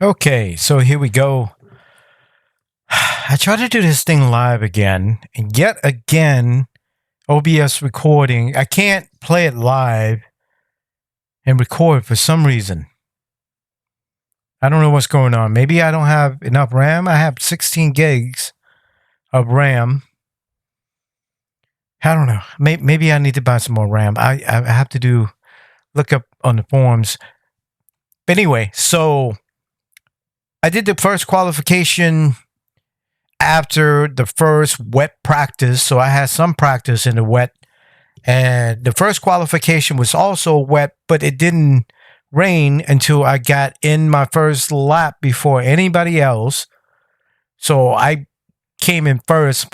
Okay, so here we go. I tried to do this thing live again, and yet again, OBS recording. I can't play it live and record for some reason. I don't know what's going on. Maybe I don't have enough RAM. I have 16 gigs of RAM. I don't know. Maybe I need to buy some more RAM. I have to look up on the forums. But anyway, so I did the first qualification after the first wet practice. So I had some practice in the wet. And the first qualification was also wet, but it didn't rain until I got in my first lap before anybody else. So I came in first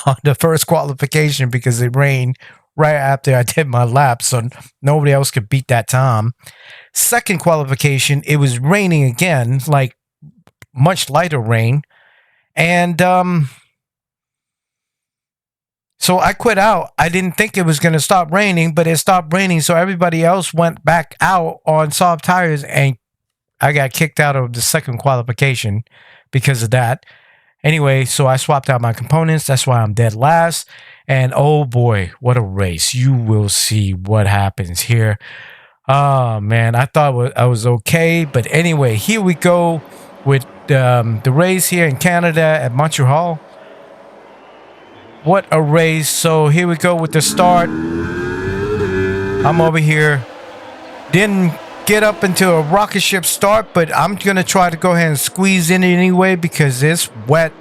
on the first qualification because it rained right after I did my lap. So nobody else could beat that time. Second qualification, it was raining again, like much lighter rain. And so I quit out. I didn't think it was going to stop raining, but it stopped raining. So everybody else went back out on soft tires, and I got kicked out of the second qualification because of that. Anyway, so I swapped out my components. That's why I'm dead last. And oh boy, what a race. You will see what happens here. Oh man, I thought I was okay. But anyway, here we go with the race here in Canada at Montreal. What a race. So here we go with the start. I'm over here. Didn't get up into a rocket ship start, but I'm going to try to go ahead and squeeze in it anyway because it's wet.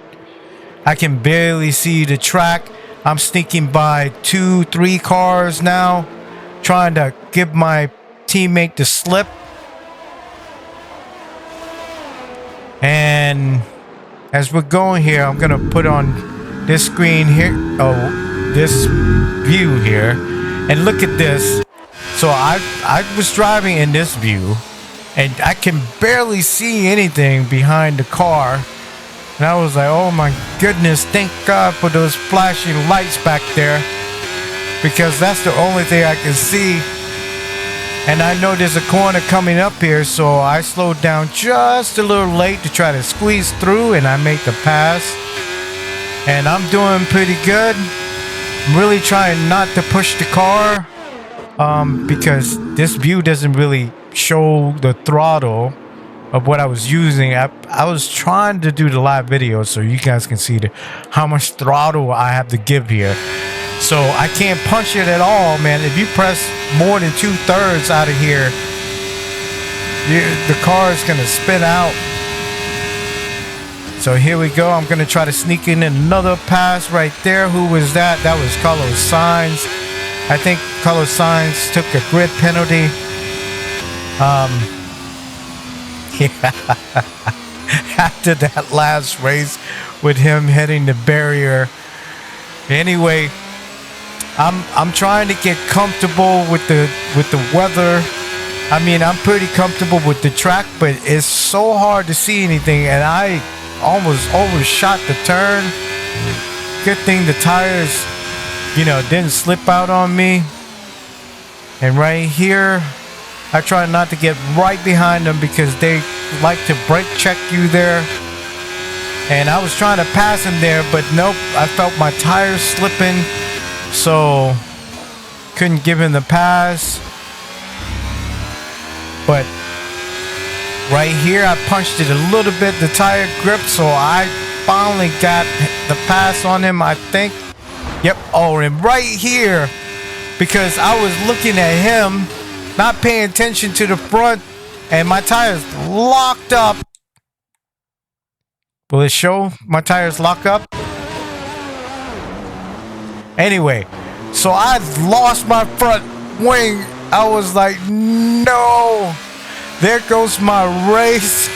I can barely see the track. I'm sneaking by 2-3 cars now, trying to give my teammate the slip. And as we're going here, I'm going to put on this screen here. Oh, this view here. And look at this. So I was driving in this view, and I can barely see anything behind the car. And I was like, oh my goodness, thank God for those flashing lights back there, because that's the only thing I can see. And I know there's a corner coming up here, so I slowed down just a little late to try to squeeze through, and I make the pass. And I'm doing pretty good. I'm really trying not to push the car. Because this view doesn't really show the throttle of what I was using. I was trying to do the live video so you guys can see how much throttle I have to give here. So I can't punch it at all, man. If you press more than 2/3 out of here, the car is going to spin out. So here we go. I'm going to try to sneak in another pass right there. Who was that? That was Carlos Sainz. I think Carlos Sainz took a grid penalty. Yeah. After that last race with him hitting the barrier. Anyway, I'm trying to get comfortable with the weather. I mean, I'm pretty comfortable with the track, but it's so hard to see anything, and I almost overshot the turn. Good thing the tires, didn't slip out on me. And right here, I try not to get right behind them because they like to brake check you there. And I was trying to pass him there, but nope, I felt my tires slipping, so couldn't give him the pass. But right here, I punched it a little bit, the tire grip, so I finally got the pass on him, I think. Yep. Oh, and right here, because I was looking at him, not paying attention to the front, and my tires locked up. Will it show my tires lock up? Anyway, so I lost my front wing. I was like, no, there goes my race.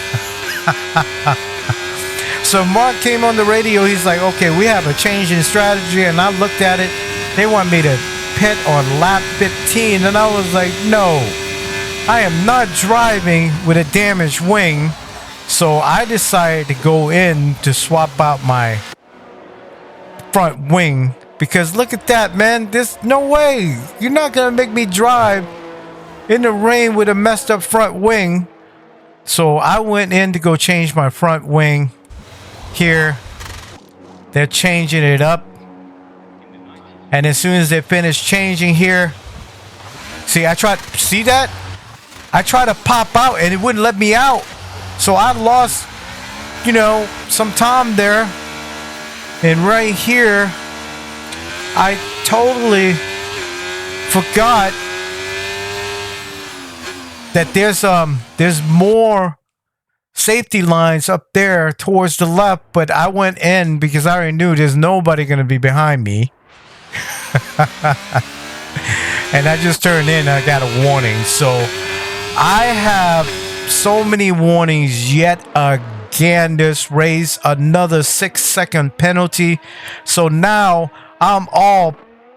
So Mark came on the radio. He's like, okay, we have a change in strategy. And I looked at it. They want me to pit on lap 15. And I was like, no, I am not driving with a damaged wing. So I decided to go in to swap out my front wing. Because look at that, man. There's no way. You're not going to make me drive in the rain with a messed up front wing. So I went in to go change my front wing here. They're changing it up. And as soon as they finish changing here, see that? I tried to pop out and it wouldn't let me out. So I lost, some time there. And right here, I totally forgot that there's more safety lines up there towards the left, but I went in because I already knew there's nobody going to be behind me. And I just turned in and I got a warning. So I have so many warnings yet again this race. Another 6-second penalty. So now I'm all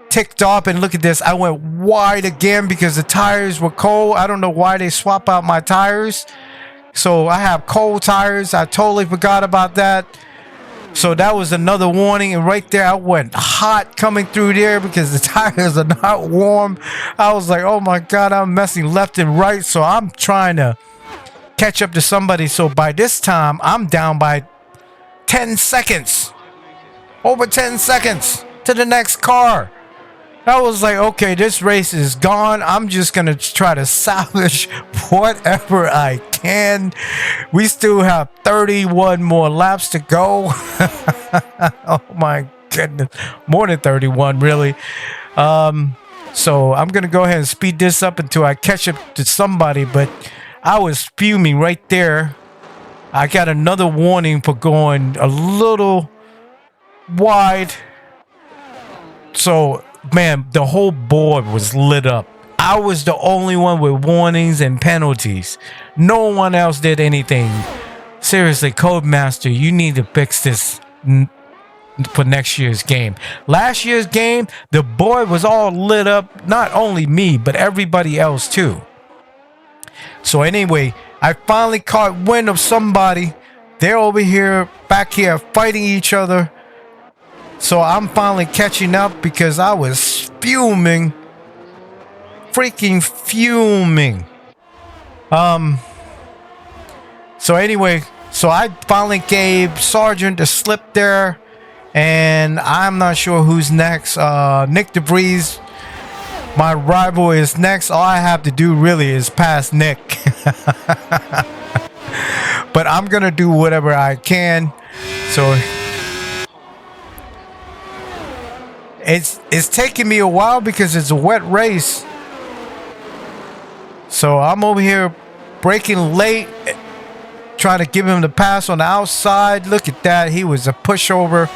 ticked off, and look at this. I went wide again because the tires were cold. I don't know why they swap out my tires. So I have cold tires. I totally forgot about that. So that was another warning. And right there, I went hot coming through there because the tires are not warm. I was like, oh my God, I'm messing left and right. So I'm trying to catch up to somebody. So by this time, I'm down by 10 seconds. Over 10 seconds to the next car. I was like, okay, this race is gone. I'm just going to try to salvage whatever I can. We still have 31 more laps to go. Oh my goodness. More than 31, really. So I'm going to go ahead and speed this up until I catch up to somebody. But I was fuming right there. I got another warning for going a little wide. So, man, the whole board was lit up. I was the only one with warnings and penalties. No one else did anything. Seriously, Codemaster, you need to fix this for next year's game. Last year's game, the board was all lit up. Not only me, but everybody else too. So anyway, I finally caught wind of somebody. They're over here, back here, fighting each other. So I'm finally catching up because I was fuming. Freaking fuming. So anyway, so I finally gave Sergeant the slip there. And I'm not sure who's next. Nick DeVries, my rival, is next. All I have to do really is pass Nick. But I'm going to do whatever I can. So it's taking me a while because it's a wet race. So I'm over here braking late, trying to give him the pass on the outside. Look at that. He was a pushover.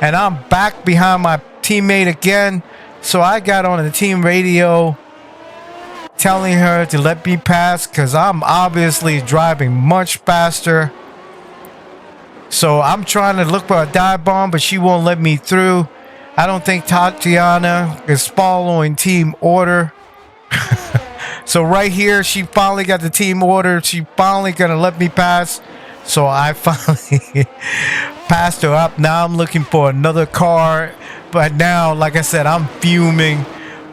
And I'm back behind my teammate again. So I got on the team radio telling her to let me pass because I'm obviously driving much faster. So I'm trying to look for a dive bomb, but she won't let me through. I don't think Tatiana is following team order. So right here, she finally got the team order. She finally gonna let me pass. So I finally passed her up. Now I'm looking for another car. But now, like I said, I'm fuming.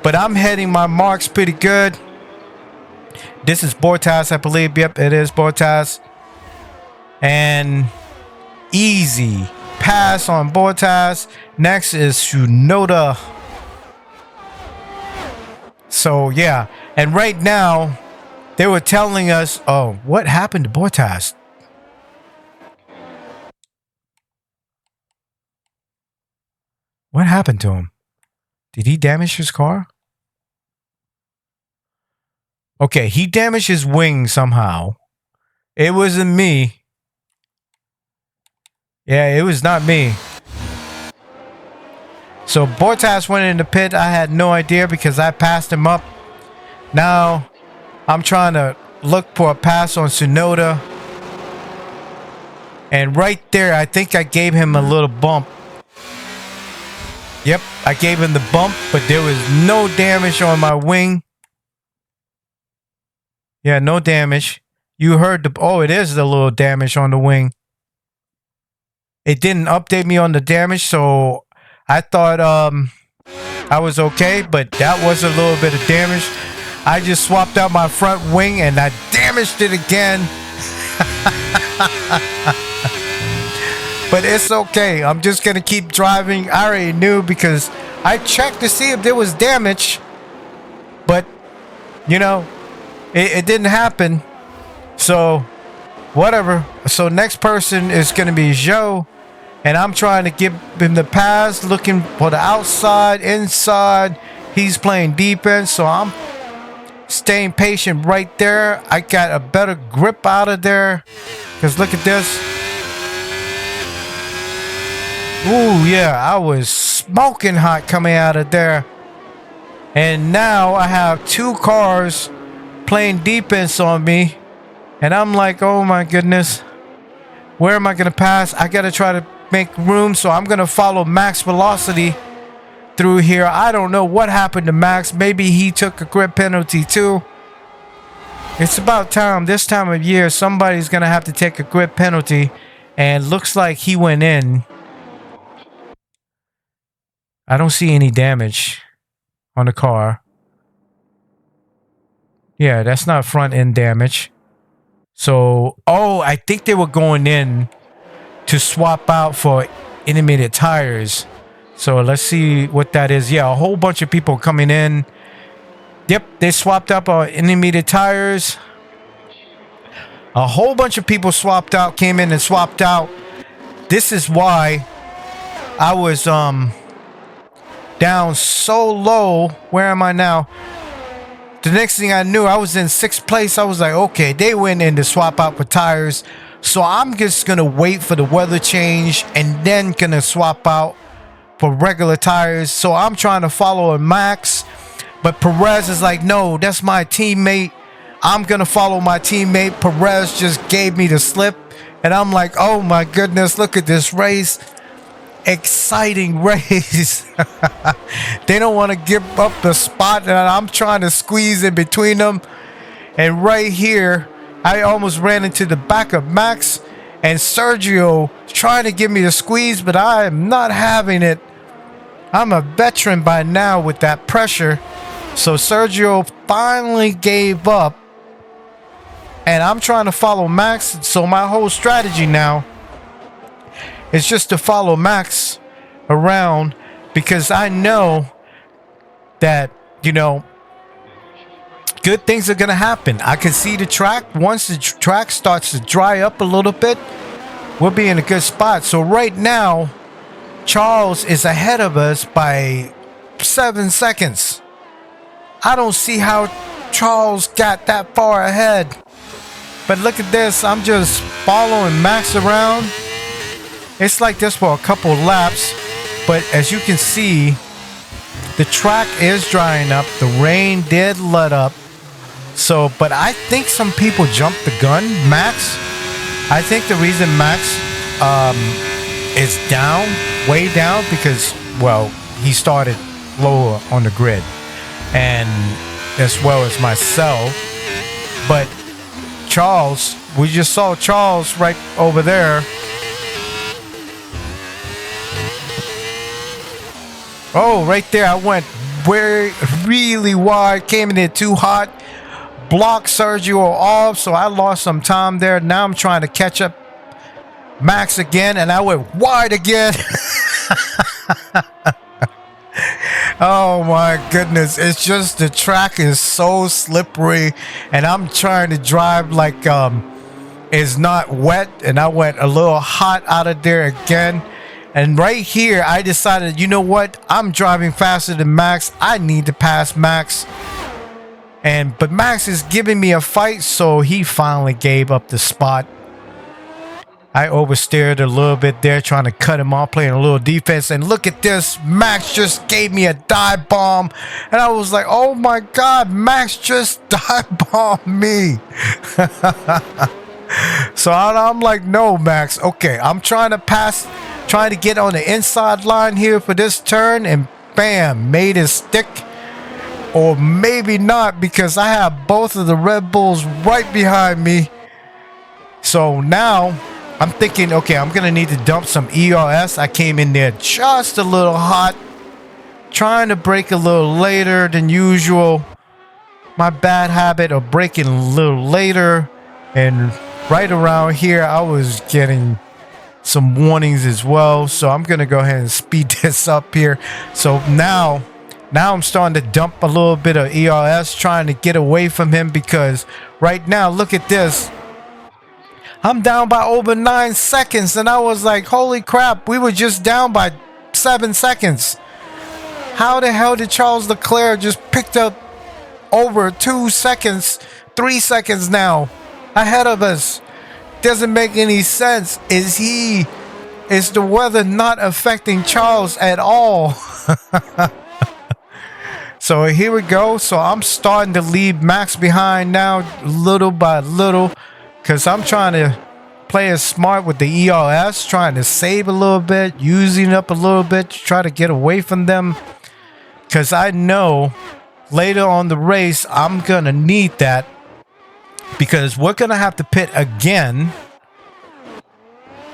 But I'm hitting my marks pretty good. This is Bottas, I believe. Yep, it is Bottas. And easy pass on Bottas. Next is Tsunoda. So, yeah. And right now, they were telling us, oh, what happened to Bottas? What happened to him? Did he damage his car? Okay, he damaged his wing somehow. It wasn't me. Yeah, it was not me. So Bottas went in the pit. I had no idea because I passed him up. Now I'm trying to look for a pass on Tsunoda. And right there, I think I gave him a little bump. Yep, I gave him the bump, but there was no damage on my wing. Yeah, no damage. You heard the... Oh, it is the little damage on the wing. It didn't update me on the damage, so I thought I was okay, but that was a little bit of damage. I just swapped out my front wing, and I damaged it again. But it's okay. I'm just going to keep driving. I already knew because I checked to see if there was damage. But, you know, it didn't happen. So, whatever. So, next person is going to be Joe. And I'm trying to give him the pass, looking for the outside, inside. He's playing defense. So, I'm staying patient right there. I got a better grip out of there. Because look at this. Ooh, yeah, I was smoking hot coming out of there. And now I have two cars playing defense on me. And I'm like, oh my goodness. Where am I going to pass? I got to try to make room. So I'm going to follow Max Velocity through here. I don't know what happened to Max. Maybe he took a grip penalty too. It's about time. This time of year, somebody's going to have to take a grip penalty. And looks like he went in. I don't see any damage on the car. Yeah, that's not front end damage. So, oh, I think they were going in to swap out for animated tires. So let's see what that is. Yeah, a whole bunch of people coming in. Yep, they swapped up on animated tires. A whole bunch of people swapped out, came in and swapped out. This is why I was down so low. Where am I now? The next thing I knew, I was in 6th place. I was like, okay, they went in to swap out for tires. So I'm just going to wait for the weather change and then going to swap out for regular tires. So I'm trying to follow a Max. But Perez is like, no, that's my teammate. I'm going to follow my teammate. Perez just gave me the slip. And I'm like, oh my goodness, look at this race. Exciting race. They don't want to give up the spot, and I'm trying to squeeze in between them. And right here, I almost ran into the back of Max and Sergio trying to give me the squeeze, but I am not having it. I'm a veteran by now with that pressure. So Sergio finally gave up, and I'm trying to follow Max. So my whole strategy now is just to follow Max around, because I know that, you know, good things are going to happen. I can see the track. Once the track starts to dry up a little bit, we'll be in a good spot. So right now, Charles is ahead of us by 7 seconds. I don't see how Charles got that far ahead. But look at this. I'm just following Max around. It's like this for a couple laps, but as you can see, the track is drying up. The rain did let up. So, but I think some people jumped the gun. Max, I think the reason Max is down, way down, because, well, he started lower on the grid, and as well as myself. But Charles, we just saw Charles right over there. Oh, right there. I went really wide. Came in there too hot. Blocked Sergio off. So I lost some time there. Now I'm trying to catch up Max again. And I went wide again. Oh my goodness. It's just the track is so slippery. And I'm trying to drive like it's not wet. And I went a little hot out of there again. And right here, I decided, you know what? I'm driving faster than Max. I need to pass Max. But Max is giving me a fight, so he finally gave up the spot. I oversteered a little bit there, trying to cut him off, playing a little defense. And look at this. Max just gave me a dive bomb. And I was like, oh my God, Max just dive bombed me. So I'm like, no, Max. Okay, I'm trying to pass, trying to get on the inside line here for this turn, and bam, made it stick. Or maybe not, because I have both of the Red Bulls right behind me. So now I'm thinking, okay, I'm gonna need to dump some ERS. I came in there just a little hot, trying to brake a little later than usual. My bad habit of braking a little later, and right around here, I was getting some warnings as well. So I'm going to go ahead and speed this up here. So now I'm starting to dump a little bit of ERS, trying to get away from him, because right now, look at this. I'm down by over 9 seconds, and I was like, holy crap, we were just down by 7 seconds. How the hell did Charles Leclerc just picked up over 2 seconds, 3 seconds now ahead of us? Doesn't make any sense. Is the weather not affecting Charles at all? So here we go. So I'm starting to leave Max behind now, little by little, because I'm trying to play it smart with the ERS, trying to save a little bit, using up a little bit to try to get away from them, because I know later on the race I'm going to need that, because we're going to have to pit again,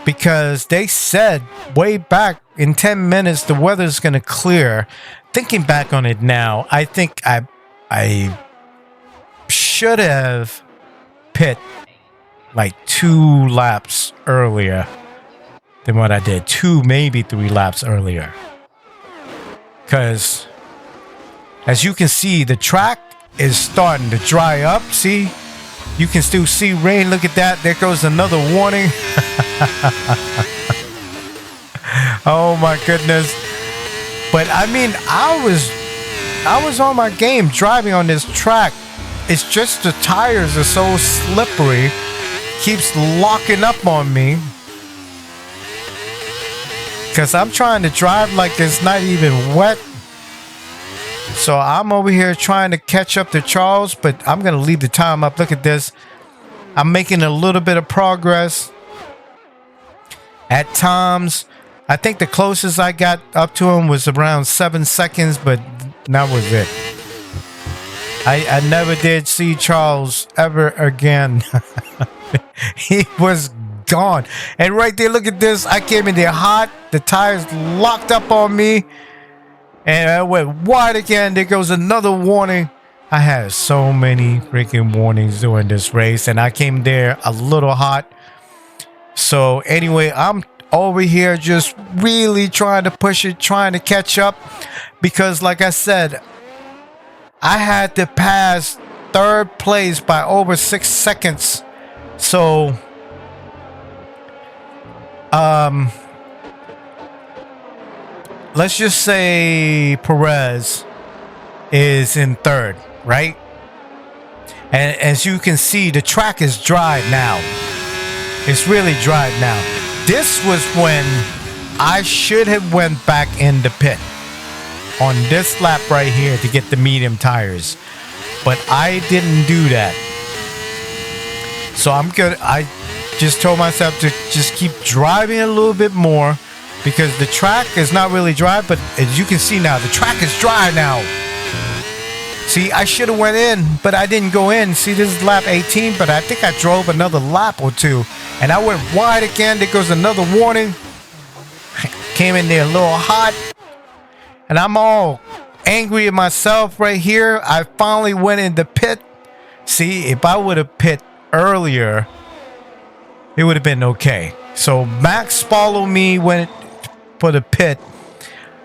because they said way back in 10 minutes the weather's going to clear. Thinking back on it now, I think I should have pit like 2 laps earlier than what I did. 2, maybe 3 laps earlier. Because as you can see, the track is starting to dry up. See? You can still see rain. Look at that. There goes another warning. Oh my goodness. But I mean, I was on my game driving on this track. It's just the tires are so slippery. Keeps locking up on me. Because I'm trying to drive like it's not even wet. So I'm over here trying to catch up to Charles, but I'm going to leave the time up. Look at this. I'm making a little bit of progress. At times, I think the closest I got up to him was around 7 seconds, but that was it. I never did see Charles ever again. He was gone. And right there, look at this. I came in there hot. The tires locked up on me. And I went wide again. There goes another warning. I had so many freaking warnings during this race, and I came there a little hot. So anyway, I'm over here just really trying to push it, trying to catch up, because like I said, I had to pass 3rd place by over 6 seconds. So let's just say Perez is in 3rd, right? And as you can see, the track is dry now. It's really dry now. This was when I should have went back in the pit on this lap right here to get the medium tires, but I didn't do that. So I'm good. I just told myself to just keep driving a little bit more, because the track is not really dry, but as you can see now, the track is dry now. See, I should have went in, but I didn't go in. See, this is lap 18, but I think I drove another lap or 2, and I went wide again. There goes another warning. Came in there a little hot, and I'm all angry at myself right here. I finally went in the pit. See, if I would have pit earlier, it would have been okay. So Max followed me, went for the pit.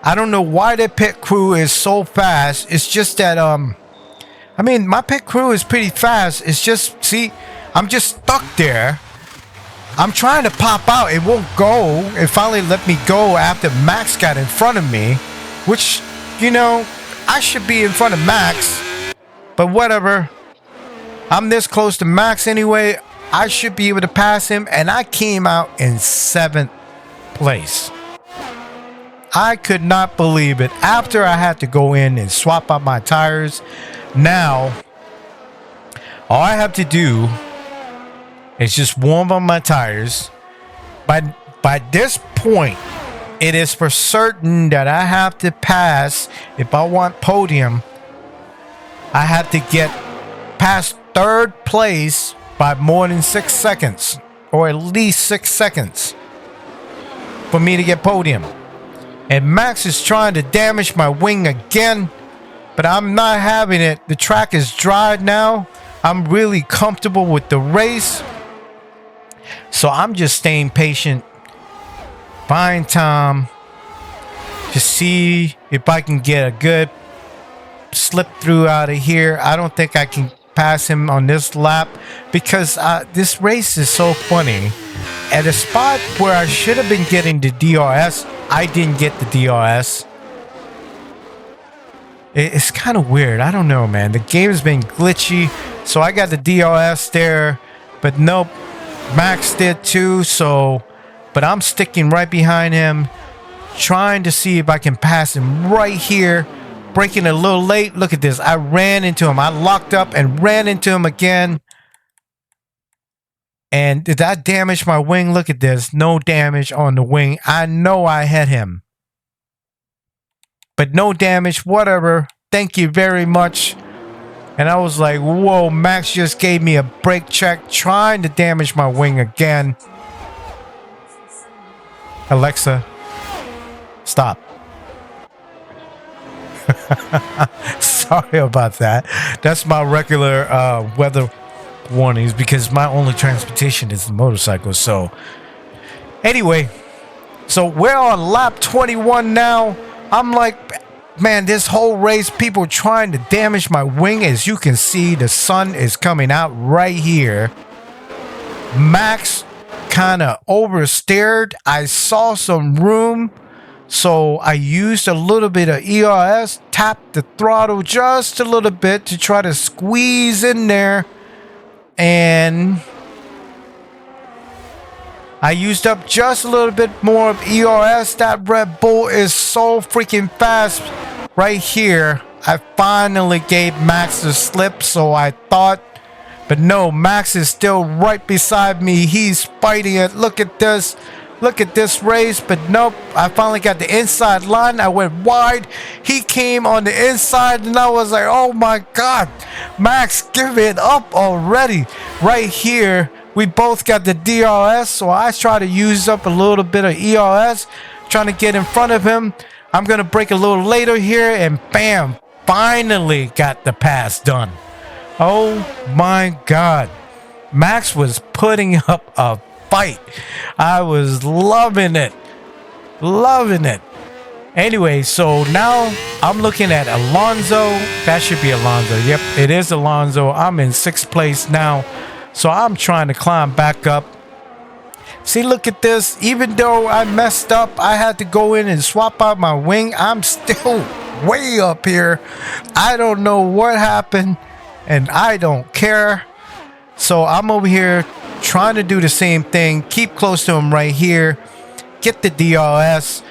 I don't know why the pit crew is so fast. It's just that I mean, my pit crew is pretty fast. It's just, see, I'm just stuck there. I'm trying to pop out. It won't go. It finally let me go after Max got in front of me, which, you know, I should be in front of Max, but whatever. I'm this close to Max anyway. I should be able to pass him, and I came out in 7th place. I could not believe it. After I had to go in and swap out my tires, now all I have to do is just warm up my tires. By this point, it is for certain that I have to pass. If I want podium, I have to get past 3rd place by more than 6 seconds, or at least 6 seconds, for me to get podium. And Max is trying to damage my wing again, but I'm not having it. The track is dry now. I'm really comfortable with the race. So I'm just staying patient, buying time to see if I can get a good slip through out of here. I don't think I can pass him on this lap because this race is so funny. At a spot where I should have been getting the DRS, I didn't get the DRS. It's kind of weird. I don't know, man. The game has been glitchy. So I got the DRS there, but nope. Max did too. So, but I'm sticking right behind him, trying to see if I can pass him right here. Braking a little late. Look at this. I ran into him. I locked up and ran into him again. And did that damage my wing? Look at this. No damage on the wing. I know I hit him. But no damage. Whatever. Thank you very much. And I was like, whoa, Max just gave me a brake check trying to damage my wing again. Alexa, stop. Sorry about that. That's my regular weather warnings because my only transportation is the motorcycle. So anyway, so we're on lap 21 now. I'm like, man, this whole race, people trying to damage my wing. As you can see, the sun is coming out right here. Max kind of oversteered. I saw some room, so I used a little bit of ERS, tapped the throttle just a little bit to try to squeeze in there. And I used up just a little bit more of ERS. That Red Bull is so freaking fast right here. I finally gave Max the slip, so I thought. But no, Max is still right beside me. He's fighting it. Look at this. Look at this race. But nope, I finally got the inside line. I went wide. He came on the inside, and I was like, oh my God. Max, give it up already. Right here, we both got the DRS, so I try to use up a little bit of ERS, trying to get in front of him. I'm going to brake a little later here, and bam, finally got the pass done. Oh my God. Max was putting up a fight. I was loving it. Loving it. Anyway, so now I'm looking at Alonso. That should be Alonso. Yep, it is Alonso. I'm in 6th place now. So I'm trying to climb back up. See, look at this. Even though I messed up, I had to go in and swap out my wing. I'm still way up here. I don't know what happened, and I don't care. So I'm over here trying to do the same thing. Keep close to him right here. Get the DRS.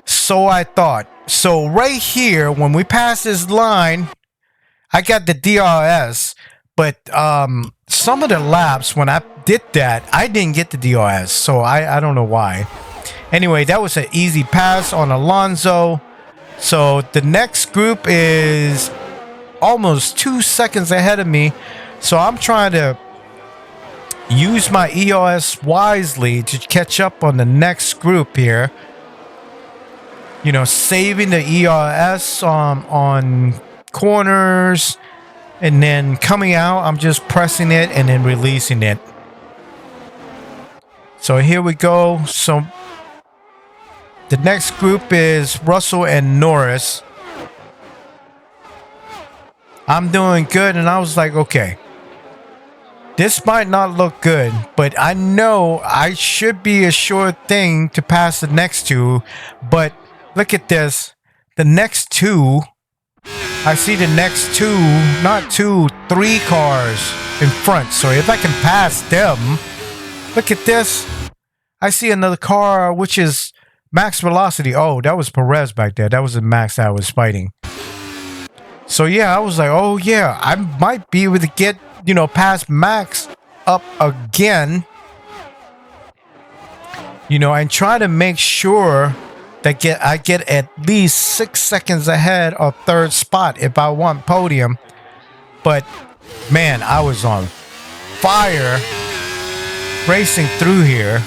So I thought. So right here, when we pass this line, I got the DRS. But some of the laps, when I did that, I didn't get the DRS. So I don't know why. Anyway, that was an easy pass on Alonso. So the next group is almost 2 seconds ahead of me. So I'm trying to use my ERS wisely to catch up on the next group here. You know, saving the ERS on corners. And then coming out, I'm just pressing it and then releasing it. So here we go. So the next group is Russell and Norris. I'm doing good, and I was like, okay, this might not look good, but I know I should be a sure thing to pass the next two. But look at this. The next two, I see the next two, not two, 3 cars in front. So if I can pass them, look at this. I see another car, which is max velocity. Oh, that was Perez back there. That was the Max that I was fighting. So yeah, I was like, oh yeah, I might be able to get, you know, past Max up again. You know, and try to make sure that I get at least 6 seconds ahead of 3rd spot if I want podium. But man, I was on fire racing through here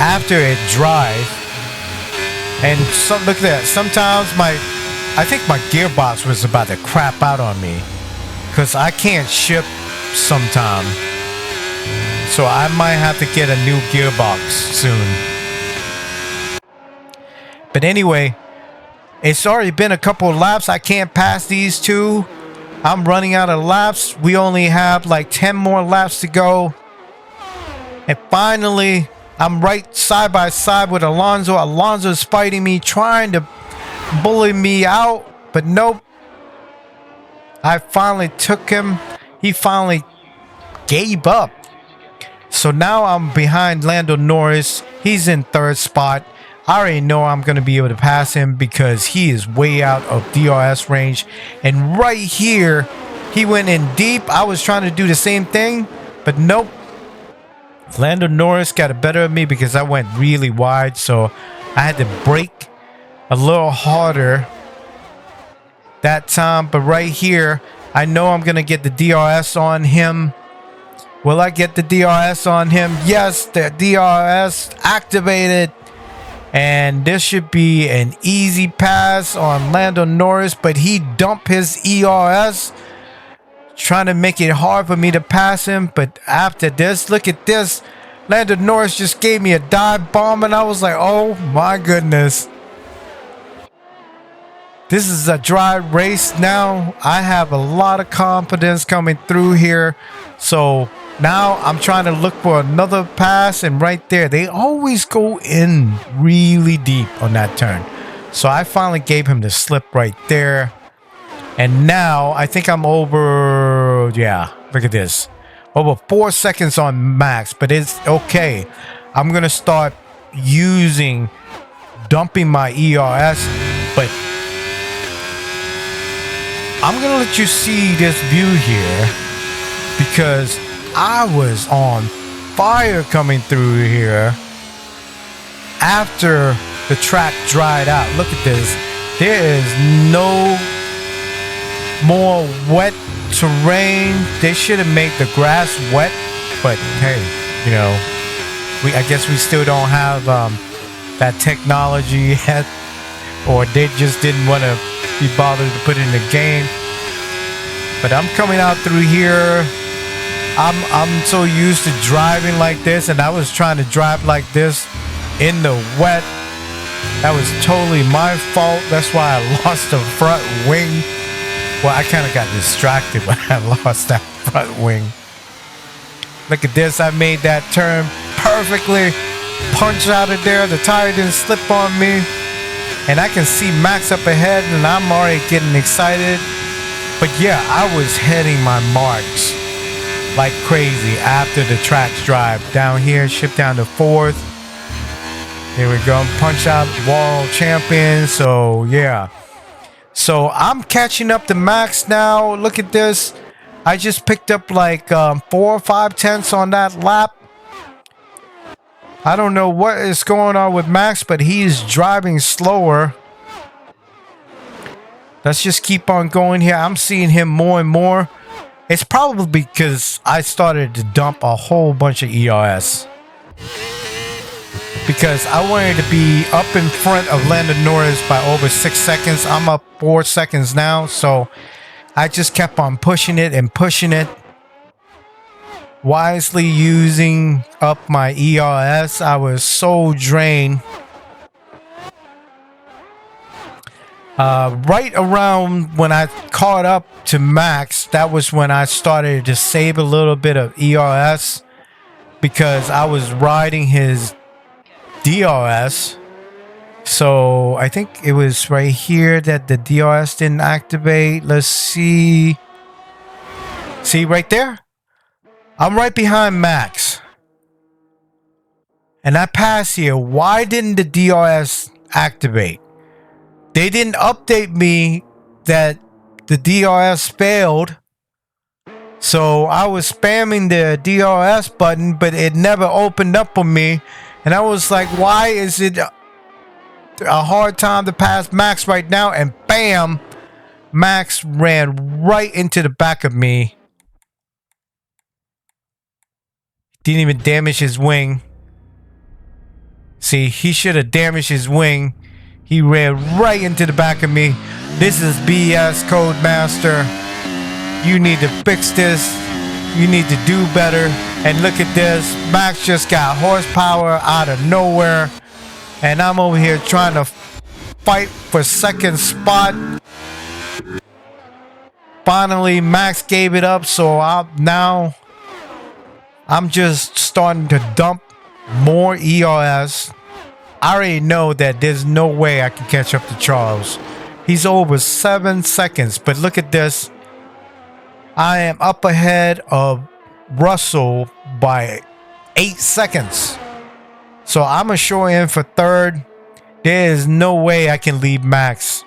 after a drive. And so, look at that. Sometimes I think my gearbox was about to crap out on me because I can't shift sometime. so I might have to get a new gearbox soon. But anyway, it's already been a couple of laps. I can't pass these two. I'm running out of laps. We only have like 10 more laps to go. And finally, I'm right side by side with Alonso. Alonso's fighting me, trying to bully me out. But nope. I finally took him. He finally gave up. So now I'm behind Lando Norris. He's in third spot. I already know I'm going to be able to pass him because he is way out of DRS range. And right here, he went in deep. I was trying to do the same thing, but nope. Lando Norris got it better of me because I went really wide. So I had to brake a little harder that time. But right here, I know I'm going to get the DRS on him. Will I get the DRS on him? Yes, the DRS activated. And this should be an easy pass on Lando Norris, but he dumped his ERS, trying to make it hard for me to pass him. But after this, look at this. Lando Norris just gave me a dive bomb, and I was like, oh my goodness. This is a dry race now. I have a lot of confidence coming through here. So now I'm trying to look for another pass, and right there, they always go in really deep on that turn. So I finally gave him the slip right there. And now I think I'm over, yeah, look at this. Over 4 seconds on Max, but it's okay. I'm going to start dumping my ERS, but I'm going to let you see this view here because I was on fire coming through here after the track dried out. Look at this. There is no more wet terrain. They should have made the grass wet, but hey, you know, I guess we still don't have that technology yet, or they just didn't want to be bothered to put it in the game. But I'm coming out through here. I'm so used to driving like this, and I was trying to drive like this in the wet. That was totally my fault. That's why I lost the front wing. Well, I kind of got distracted when I lost that front wing. Look at this. I made that turn perfectly. Punch out of there. The tire didn't slip on me. And I can see Max up ahead, and I'm already getting excited. But yeah, I was hitting my marks like crazy after the tracks drive. Down here, shift down to fourth. Here we go. Punch out world champion. So yeah. So I'm catching up to Max now. Look at this. I just picked up like 4 or 5 tenths on that lap. I don't know what is going on with Max, but he's driving slower. Let's just keep on going here. I'm seeing him more and more. It's probably because I started to dump a whole bunch of ERS. Because I wanted to be up in front of Lando Norris by over 6 seconds. I'm up 4 seconds now. So I just kept on pushing it and pushing it. Wisely using up my ERS. I was so drained. Right around when I caught up to Max, that was when I started to save a little bit of ERS because I was riding his DRS. So I think it was right here that the DRS didn't activate. Let's see. See right there? I'm right behind Max. And I pass here. Why didn't the DRS activate? They didn't update me that the DRS failed. So I was spamming the DRS button, but it never opened up for me. And I was like, why is it a hard time to pass Max right now? And bam, Max ran right into the back of me. Didn't even damage his wing. See, he should have damaged his wing. He ran right into the back of me. This is BS, Codemaster. You need to fix this. You need to do better. And look at this. Max just got horsepower out of nowhere. And I'm over here trying to fight for second spot. Finally, Max gave it up. So now I'm just starting to dump more ERS. I already know that there's no way I can catch up to Charles. He's over 7 seconds. But look at this. I am up ahead of Russell by 8 seconds. So I'm a sure in for third. There is no way I can lead Max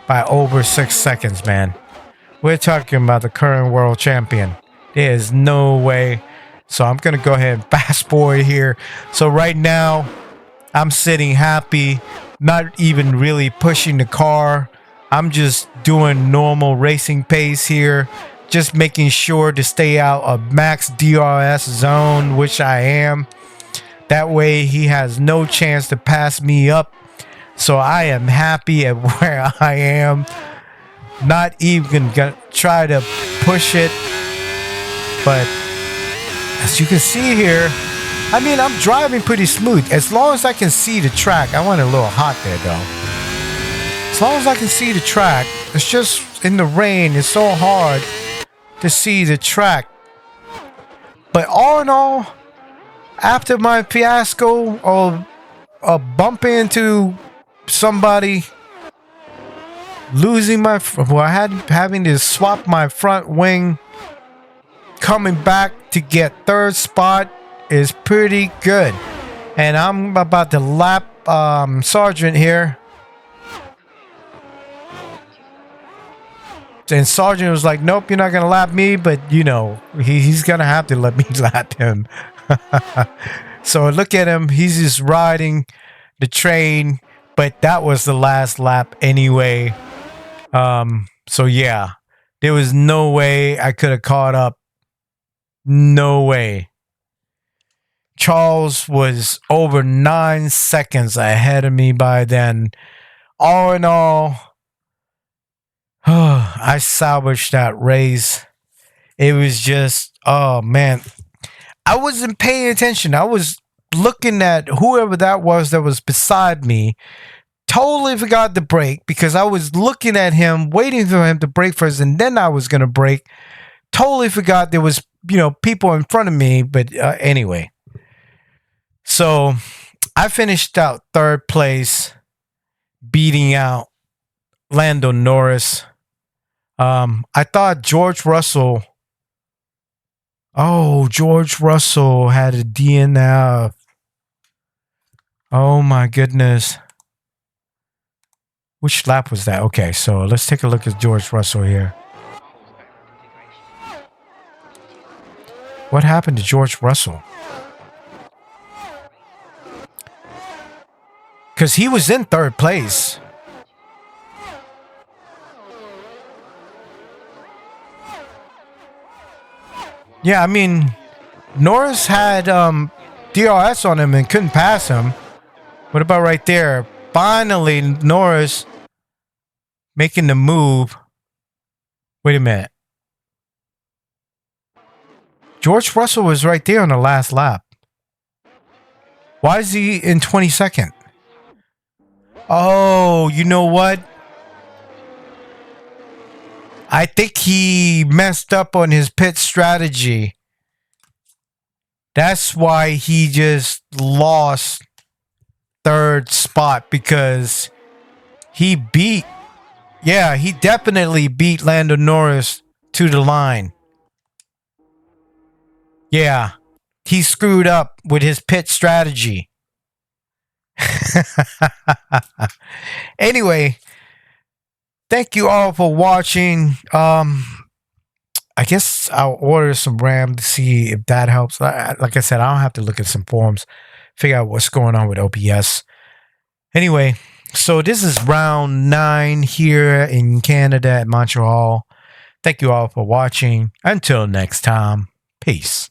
by over 6 seconds, man. We're talking about the current world champion. There is no way. So I'm going to go ahead and fast forward here. So right now, I'm sitting happy, not even really pushing the car. I'm just doing normal racing pace here. Just making sure to stay out of Max DRS zone, which I am. That way he has no chance to pass me up. So I am happy at where I am. Not even gonna try to push it. But as you can see here, I mean, I'm driving pretty smooth. As long as I can see the track. I went a little hot there though. As long as I can see the track. It's just in the rain. It's so hard to see the track. But all in all, after my fiasco of bumping into somebody, losing my, having to swap my front wing, coming back to get third spot is pretty good. And I'm about to lap Sargent here. And Sargent was like, nope, you're not going to lap me. But, you know, he's going to have to let me lap him. So look at him. He's just riding the train. But that was the last lap anyway. So, yeah. There was no way I could have caught up. No way. Charles was over 9 seconds ahead of me by then. All in all, I salvaged that race. It was just, oh man. I wasn't paying attention. I was looking at whoever that was beside me. Totally forgot to brake because I was looking at him, waiting for him to brake first, and then I was going to brake. Totally forgot there was, you know, people in front of me. But anyway. So I finished out third place, beating out Lando Norris. I thought George Russell. Oh, George Russell had a DNF. Oh my goodness. Which lap was that? Okay, so let's take a look at George Russell here. What happened to George Russell? Because he was in third place. Yeah, I mean, Norris had DRS on him and couldn't pass him. What about right there? Finally, Norris making the move. Wait a minute. George Russell was right there on the last lap. Why is he in 22nd? Oh, you know what? I think he messed up on his pit strategy. That's why he just lost third spot, because he beat, yeah, he definitely beat Lando Norris to the line. Yeah, he screwed up with his pit strategy. Anyway, thank you all for watching. I guess I'll order some RAM to see if that helps. Like I said, I'll have to look at some forums, figure out what's going on with OBS. Anyway, so this is round 9 here in Canada at Montreal. Thank you all for watching. Until next time, peace.